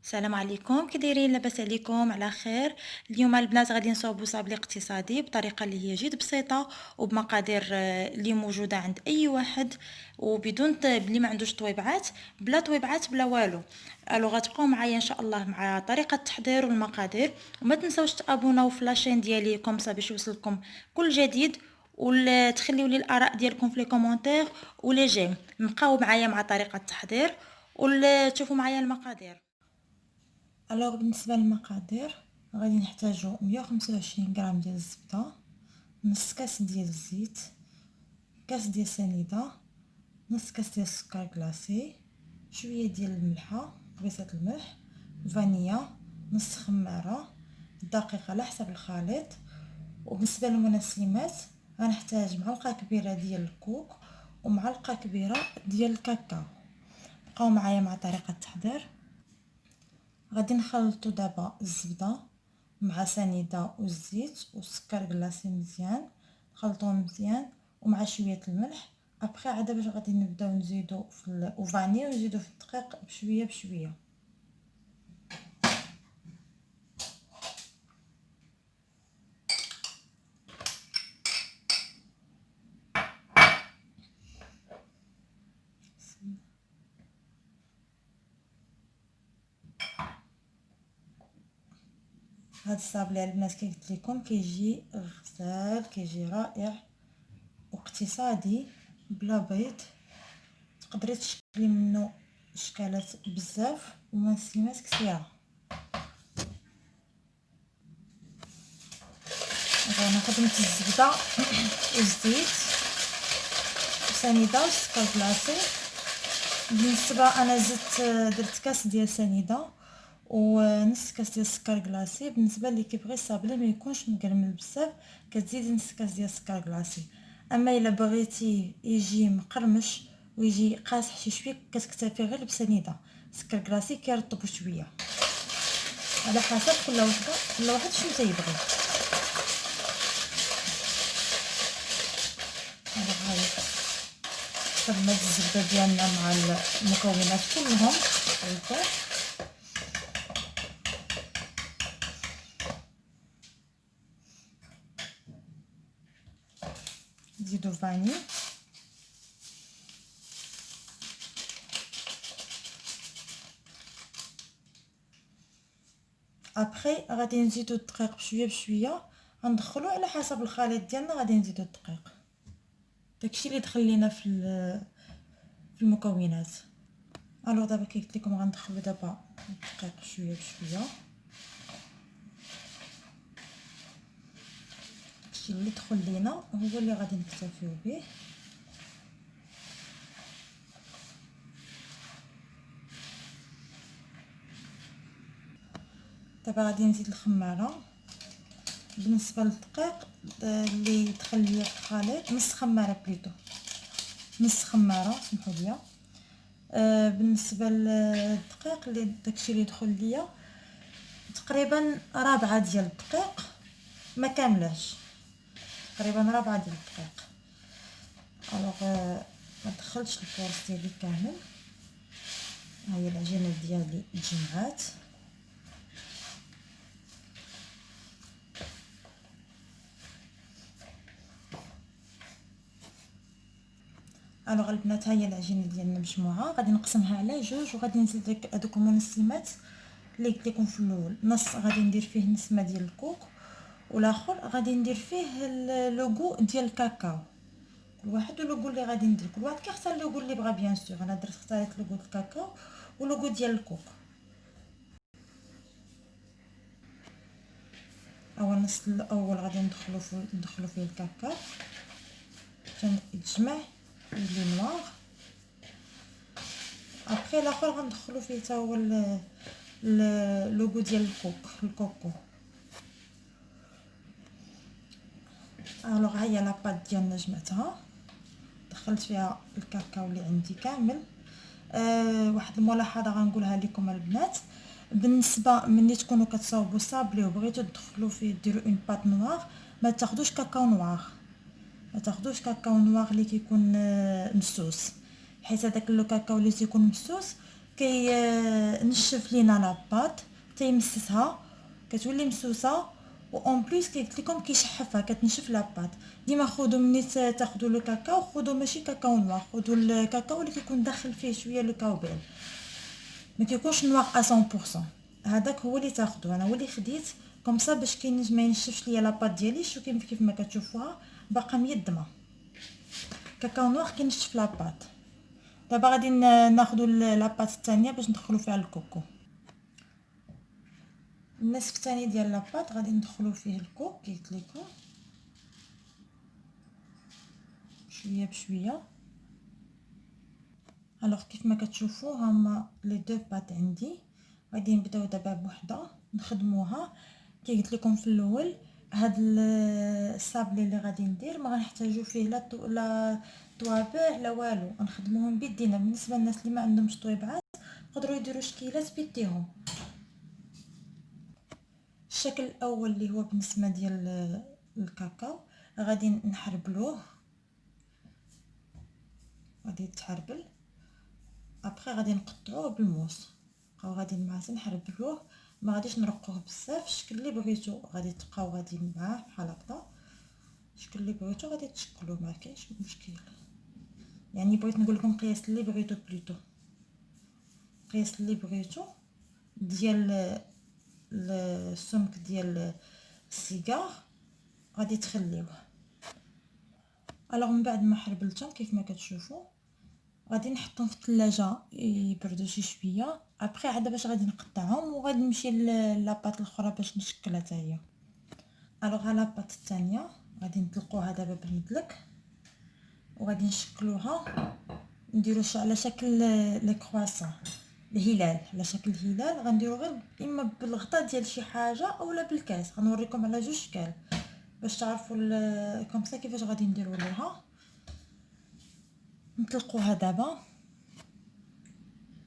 السلام عليكم، كي دايرين؟ لاباس عليكم؟ على خير. اليوم البنات غادي نصاوبوا صابلي اقتصادي بطريقه اللي هي جد بسيطه وبمقادير اللي موجوده عند اي واحد، وبدون بلي ما عندوش طويبعات، بلا طويبعات بلا والو. الو غتبقاو معايا ان شاء الله مع طريقه التحضير والمقادير، وما تنساوش تابوناو في لاشين ديالي كومسا باش يوصلكم كل جديد، وتخليو لي الاراء ديالكم في لي كومونتير ولي جيم. بقاو معايا مع طريقه التحضير وتشوفوا معايا المقادير. بالنسبه للمقادير غادي نحتاجو 125 غرام ديال الزبده، نص كاس ديال الزيت، كاس ديال سنيده، نص كاس ديال السكر كلاصي، شويه ديال الملحه، بيصه الملح، فانيا، نص خماره، دقيق على حسب الخليط. وبالنسبه للمنسمات غنحتاج معلقه كبيره ديال الكوك ومعلقه كبيره ديال الكاكاو. بقاو معايا مع طريقه التحضير. غادي نخلطوا دابا الزبده مع سنيده والزيت والسكر كلاصي مزيان، نخلطوهم مزيان ومع شويه الملح. ابخي عاد باش غادي نبداو نزيدو في وفاني ونزيدو في الدقيق بشويه بشويه. هاد الصابلي البنات كي قلت لكم كيجي غزال، كيجي رائع واقتصادي بلا بيض. تقدري تشكلي منه اشكالات بزاف ومنسمات كثيره. انا خدمت الزبده والزيت وسنيده والسكر كلاصي. بالنسبه انا زدت درت كاس ديال سنيده ونص كاس ديال السكر كلاصي. بالنسبه اللي كيبغي الصابلي ما يكونش مقرمل بزاف كتزيدي نص كاس ديال السكر كلاصي. اما الا بغيتي يجي مقرمش ويجي قاصح شي شويه كتكتفي غير بسنيده. السكر كلاصي كيرطب شويه على حسب كل واحد شنو تيبغي. صدمة الزبدة ديالنا مع المكونات كلهم خلطوا. نزيدو فاني، ابخي غادي نزيدو الدقيق بشويه بشويه، غندخلو على حسب الخليط ديالنا. غادي نزيدو الدقيق، داكشي اللي دخل لينا في المكونات. دابا كي قلت لكم غندخلو دابا الدقيق شويه بشويه. داكشي اللي دخل لينا هو اللي غادي نكتفيو به. دابا غادي نزيد الخماره. بالنسبه للدقيق اللي دخل ليا في الخليط نص خماره بليتو، نص خماره سمحوا لي. بالنسبه للدقيق اللي داكشي اللي دخل ليا تقريبا رابعه ديال الدقيق، ما كاملاش، تقريبا رابعه ديال الدقيق. ما دخلتش الكورس ديالي كامل. ها هي العجينه ديالي تجمعات. البنات ها هي العجينه ديالنا مجموعه. غادي نقسمها على جوج وغادي نزيد هذوك المنسمات اللي قلت لكم في الاول. نص غادي ندير فيه نسمه ديال الكوك والاخر غادي ندير فيه اللوغو ديال الكاكاو. كل واحد اللوغو اللي غادي ندير، كل واحد كيختار اللوغو اللي بغا. بيان سور انا اختاريت اللوغو ديال الكاكاو ولوغو ديال الكوك. النص الاول غادي ندخلو فيه الكاكاو حتى يتجمع يولي نوار. ابخي الاخر غندخلو فيه حتى هو اللوغو ديال الكوكو. ها هي لاباط ديالنا جمعتها، دخلت فيها الكاكاو اللي عندي كامل. واحد الملاحظه غنقولها لكم البنات، بالنسبه ملي تكونوا كتصاوبوا صابلي وبغيتوا تدخلوا فيه ديروا اون بات نوار، ما تاخذوش كاكاو نوار، ما تاخذوش كاكاو نوار اللي كيكون مسوس، حيت هذاك لو كاكاو اللي تيكون مسوس كي نشف لينا لاباط تيمسسها كتولي مسوسه، و اون بليس كي قلت لكم كيشحفها كتنشف لاباط. ديما خذوا ملي تاخذوا لو كاكاو، خذوا ماشي كاكاو نوار، خذوا الكاكاو اللي كيكون داخل فيه شويه لو كاوبيل، ما كيكونش نوار 100%. هذاك هو اللي تاخذوا، انا هو اللي خديت كوم سا باش ما ينشفش ليا لاباط ديالي. شو كيف ما كتشوفوها باقا ميدمه. كاكاو نوار كينشف لاباط. دابا غادي ناخذوا لاباط الثانيه باش ندخلوا فيها الكوكو. النصف الثاني ديال لاباط غادي ندخلوا فيه الكوك كي قلت لكم، شويه بشويه. الوغ كيف ما كتشوفوا هما لي دو بات عندي. غادي نبداو دابا بوحده نخدموها. كي قلت لكم في الاول، هاد الصابلي اللي غادي ندير ما غنحتاجو فيه لا طوابع لا والو، غنخدموهم بيدينا. بالنسبه للناس اللي ما عندهمش طويبعات يقدروا يديروا شكيلات بيديهم. الشكل الاول اللي هو بالنسبه ديال الكاكاو غادي نحربلوه، غادي يتحربل. ابخي غادي نقطعوه بالموس، بقاو غادي معاه نحربلوه، ما غاديش نرقوه بزاف. الشكل اللي بغيتو غادي تبقاو غادي معاه بحال هكا. الشكل اللي بغيتو غادي تشكلوه، ما كاينش مشكل. يعني بغيت نقول لكم قياس اللي بغيتو بليتو، قياس اللي بغيتو ديال السمك ديال السيجار غادي تخليوه. الوغ من بعد ما حربلتهم كيف ما كتشوفوا غادي نحطهم في الثلاجه يبردوا شي شويه. ابخي عاد باش غادي نقطعهم وغادي نمشي للاباط الاخرى باش نشكلها حتى هي. الوغ لاباط الثانيه غادي نطلقوها دابا بالمدلك وغادي نشكلوها، نديرو على شكل لي كرواسون، الهلال، على شكل الهلال. غنديرو غير اما بالغطاء ديال شي حاجه اولا بالكاس. غنوريكم على جوج شكال باش تعرفوا كومسا كيفاش غادي نديرو ليها. نطلقوها دابا،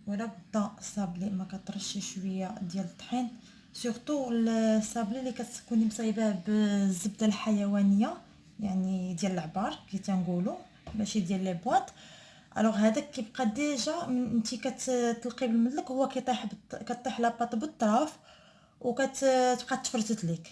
ولا بدا الصابلي ما كترشي شويه ديال الطحين، سورتو الصابلي اللي كتكوني مصايباه بالزبده الحيوانيه يعني ديال العبار كي تنقولوا، ماشي ديال لي بواط. الوغ هذاك كيبقى ديجا انت كتطلقي بالمدلك هو كطيح لاباط بالطراف وكتبقى تفرتت ليك.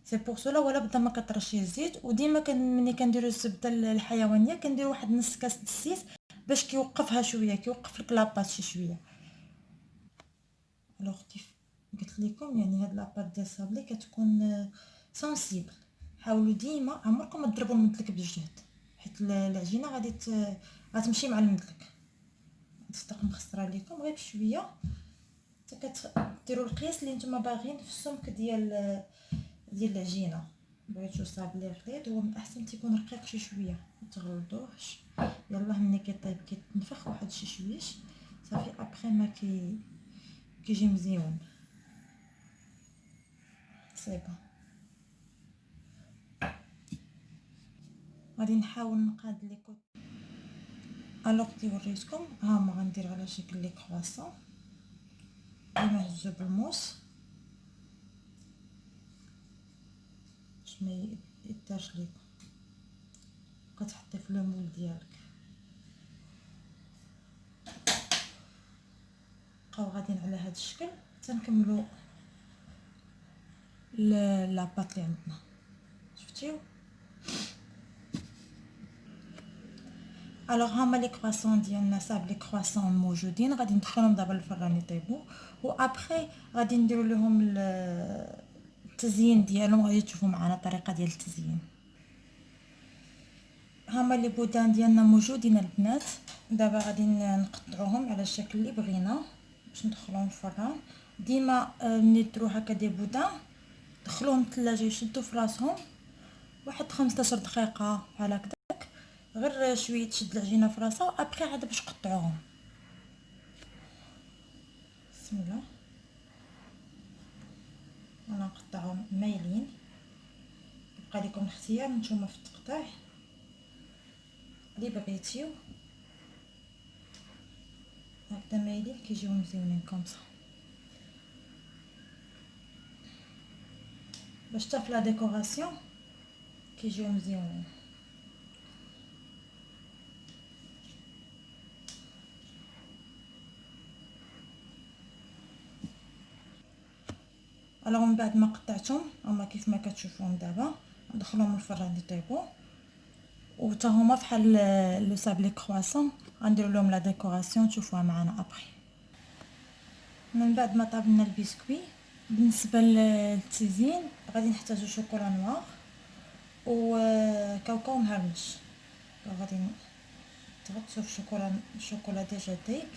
سي بور سولا ولا بدا ما كترشي الزيت. وديما ملي كنديروا الزبده الحيوانيه كندير واحد نص كاس د الزيت باش كيوقفها شويه، كيوقف لك لاباط شي شويه. الوغ كيف قلت لكم يعني هاد لاباط ديال الصابلي كتكون سونسيبل. حاولوا ديما عمركم ما تضربوا المدلك بالجهد، حيت العجينه غتمشي مع المدلك. تصدق مخسره لكم غير بشويه حتى كديروا القياس اللي نتوما باغيين في السمك ديال العجينه. بغيتو صابلي غليظ هو من الاحسن تيكون رقيق شي شويه، ما تغلطوهش. يلاه ملي كيطيب كيتنفخ واحد شي شويش صافي. ابخي ما كيجي مزيون. سي بون. غادي نحاول نقاد لي كوت. الوغ كي وريتكم ها هما غندير على شكل لي كرواسون ديما هزو بالموس باش ما يطيرش ليكم. كتحطي في لو مول ديالك. بقاو غاديين على هذا الشكل تنكملوا لاباط اللي عندنا. شفتيو؟ الوغ هما لي كرواسون ديالنا صاب لي كرواسون موجودين، غادي ندخلهم دابا للفران يطيبوا. و ابخي غادي نديروا لهم التزيين ديالهم. غادي تشوفوا معنا الطريقه ديال التزيين. هما لي بودان ديالنا موجودين البنات. دابا غادي نقطعوهم على الشكل اللي بغينا باش ندخلوهم الفران. ديما ملي ديروا هكا دي بودان دخلوهم الثلاجه يشدوا في راسهم واحد 15 دقيقه بحال هكذاك، غير شويه تشد العجينه في راسها. ابخي عاد باش قطعوهم. بسم الله. انا نقطعهم مايلين، يبقى لكم الاختيار نتوما في التقطيع اللي بغيتيو. هكذا مايلين كيجيو مزيونين كومسا باش حتى في لا ديكوراسيون كيجيو مزيونين. الوغ من بعد ما قطعتهم هما كيف ما كتشوفوهم دابا ندخلهم الفران يطيبوا، وتا هما فحال لو سابلي كرواسون غنديروا لهم لا ديكوراسيون تشوفوها معنا ابري. من بعد ما طاب لنا البسكوي، بالنسبه للتزيين غادي نحتاجو شوكولا نوار و كاوكاو مهرمش. غادي نغطسو في الشوكولا ديجا طيب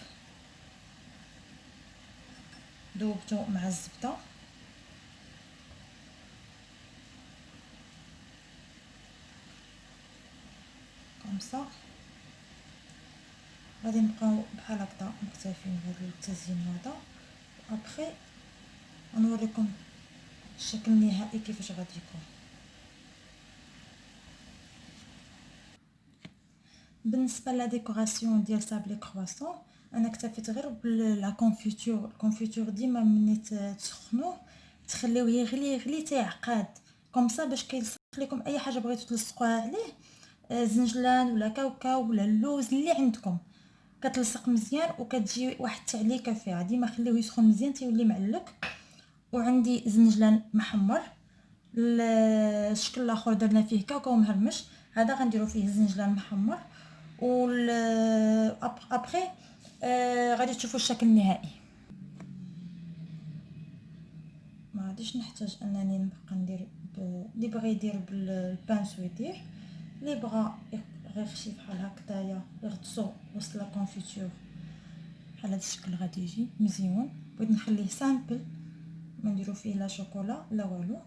ذوبتو مع الزبده، كومسا. غادي نبقاو بحال هكذا مكتفين بهذا التزيين هذا. ابخي غنوريكم الشكل النهائي كيفاش غادي يكون. بالنسبه لا ديكوراسيون ديال سابلي كرواسون انا اكتفيت غير بلا كونفيتور. الكونفيتور ديما ملي تسخنوه تخليوه يغلي يغلي تيعقد كومسا باش كيلصق لكم اي حاجه بغيتو تلصقوها عليه، زنجلان ولا كاوكاو ولا اللوز اللي عندكم، كتلصق مزيان وكتجي واحد التعليكه فيها. ديما خليوه يسخن مزيان تيولي معلك. وعندي زنجلان محمر. الشكل الاخر درنا فيه كاوكاو مهرمش، هذا غنديروا فيه الزنجلان محمر. و ابري غادي تشوفوا الشكل النهائي. ما غاديش نحتاج انني نبقى ندير اللي بغى يدير بالبانسو يدير، اللي بغى غير شي بحال هكذايا يغطسو وسط لا كونفيتور بحال هذا الشكل غادي يجي مزيون. بغيت نخليه سامبل ما نديرو فيه لا شوكولا لا والو،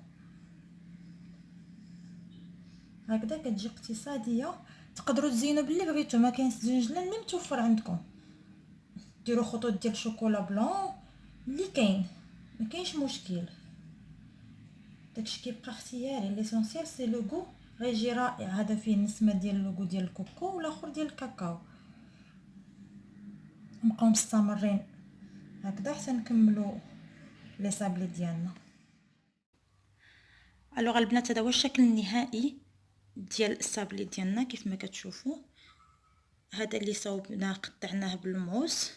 هكذا كتجي اقتصاديه. تقدروا تزينوا باللي بغيتو، ما كاينش الزنجلان اللي متوفر عندكم، ديروا خطوط ديال شوكولا بلون اللي كاين، ما كاينش مشكل. داكشي كيبقى اختياري، ليسونسيال سي لو غو غيجي رائع. هذا فيه نسمه ديال اللوغو ديال الكوكو والاخر ديال الكاكاو. نبقاو مستمرين هكذا حتى نكملوا لي صابلي ديالنا. الوغ البنات هذا هو الشكل النهائي ديال الصابلي ديالنا كيف ما كتشوفوا. هذا اللي صوبنا قطعناه بالموس،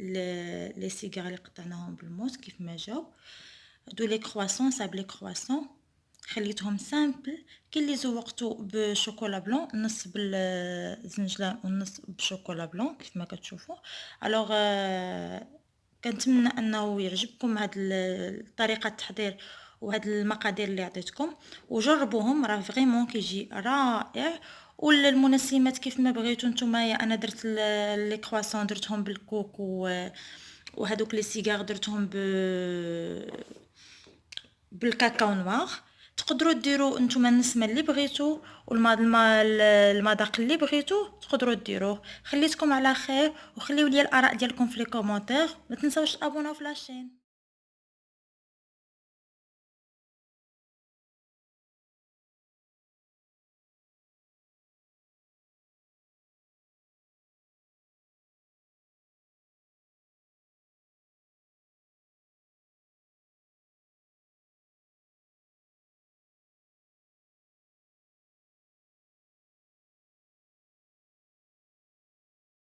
لي سيغار اللي قطعناهم بالموس كيف ما جاو. هادو لي كرواسون صابلي كرواسون خليتهم سامبل. كاين اللي زوقته بشوكولا بلون، نص بالزنجلان ونص بشوكولا بلون كيف ما كتشوفوا. الوغ كنتمنى انه يعجبكم هاد طريقه التحضير وهاد المقادير اللي عطيتكم، وجربوهم راه فريمون كيجي رائع. والمنسمات كيف ما بغيتو نتوما. انا درت لي كرواسون درتهم بالكوك وهذوك لي سيغار درتهم بالكاكاو نوار. تقدروا ديروا نتوما النسمه اللي بغيتو والمذاق اللي بغيتو تقدروا ديروه. خليتكم على خير وخليوا لي الاراء ديالكم في لي كومونتير. ما تنساوش تابوناو في لاشين.